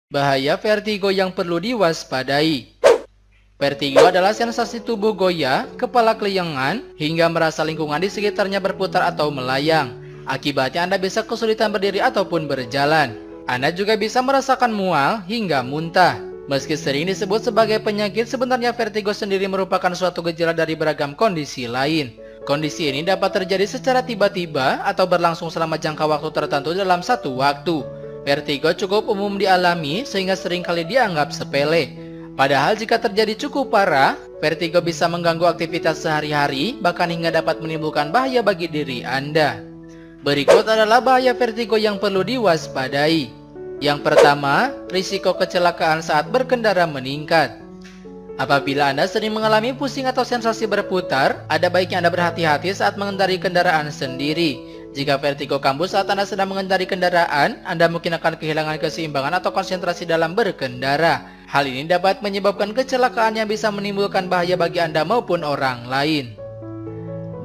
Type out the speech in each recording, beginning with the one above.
Bahaya vertigo yang perlu diwaspadai. Vertigo adalah sensasi tubuh goyah, kepala keliengan, hingga merasa lingkungan di sekitarnya berputar atau melayang. Akibatnya Anda bisa kesulitan berdiri ataupun berjalan. Anda juga bisa merasakan mual hingga muntah. Meski sering disebut sebagai penyakit, sebenarnya vertigo sendiri merupakan suatu gejala dari beragam kondisi lain. Kondisi ini dapat terjadi secara tiba-tiba atau berlangsung selama jangka waktu tertentu dalam satu waktu. Vertigo cukup umum dialami sehingga seringkali dianggap sepele. Padahal jika terjadi cukup parah, vertigo bisa mengganggu aktivitas sehari-hari, bahkan hingga dapat menimbulkan bahaya bagi diri Anda. Berikut adalah bahaya vertigo yang perlu diwaspadai. Yang pertama, risiko kecelakaan saat berkendara meningkat. Apabila Anda sering mengalami pusing atau sensasi berputar, ada baiknya Anda berhati-hati saat mengendarai kendaraan sendiri. Jika vertigo kambuh saat Anda sedang mengendarai kendaraan, Anda mungkin akan kehilangan keseimbangan atau konsentrasi dalam berkendara. Hal ini dapat menyebabkan kecelakaan yang bisa menimbulkan bahaya bagi Anda maupun orang lain.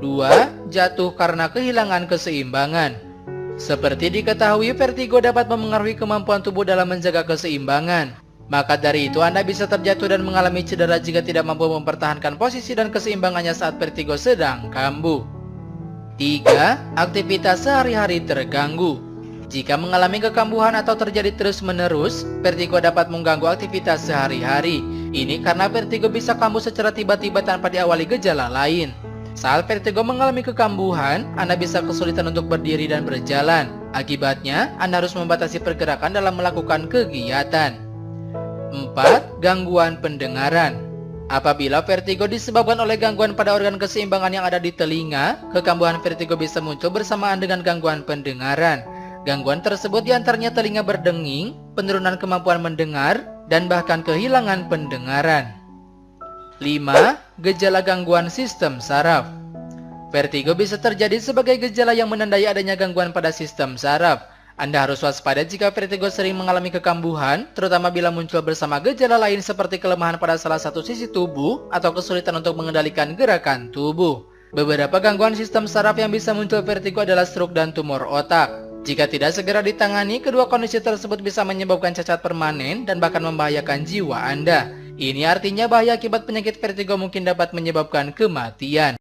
2. Jatuh karena kehilangan keseimbangan. Seperti diketahui, vertigo dapat memengaruhi kemampuan tubuh dalam menjaga keseimbangan. Maka dari itu Anda bisa terjatuh dan mengalami cedera jika tidak mampu mempertahankan posisi dan keseimbangannya saat vertigo sedang kambuh. 3. Aktivitas sehari-hari terganggu. Jika mengalami kekambuhan atau terjadi terus-menerus, vertigo dapat mengganggu aktivitas sehari-hari. Ini karena vertigo bisa kambuh secara tiba-tiba tanpa diawali gejala lain. Saat vertigo mengalami kekambuhan, Anda bisa kesulitan untuk berdiri dan berjalan. Akibatnya, Anda harus membatasi pergerakan dalam melakukan kegiatan. 4. Gangguan pendengaran. Apabila vertigo disebabkan oleh gangguan pada organ keseimbangan yang ada di telinga, kekambuhan vertigo bisa muncul bersamaan dengan gangguan pendengaran. Gangguan tersebut diantaranya telinga berdenging, penurunan kemampuan mendengar, dan bahkan kehilangan pendengaran. 5. Gejala gangguan sistem saraf. Vertigo bisa terjadi sebagai gejala yang menandai adanya gangguan pada sistem saraf. Anda harus waspada jika vertigo sering mengalami kekambuhan, terutama bila muncul bersama gejala lain seperti kelemahan pada salah satu sisi tubuh atau kesulitan untuk mengendalikan gerakan tubuh. Beberapa gangguan sistem saraf yang bisa muncul vertigo adalah stroke dan tumor otak. Jika tidak segera ditangani, kedua kondisi tersebut bisa menyebabkan cacat permanen dan bahkan membahayakan jiwa Anda. Ini artinya bahaya akibat penyakit vertigo mungkin dapat menyebabkan kematian.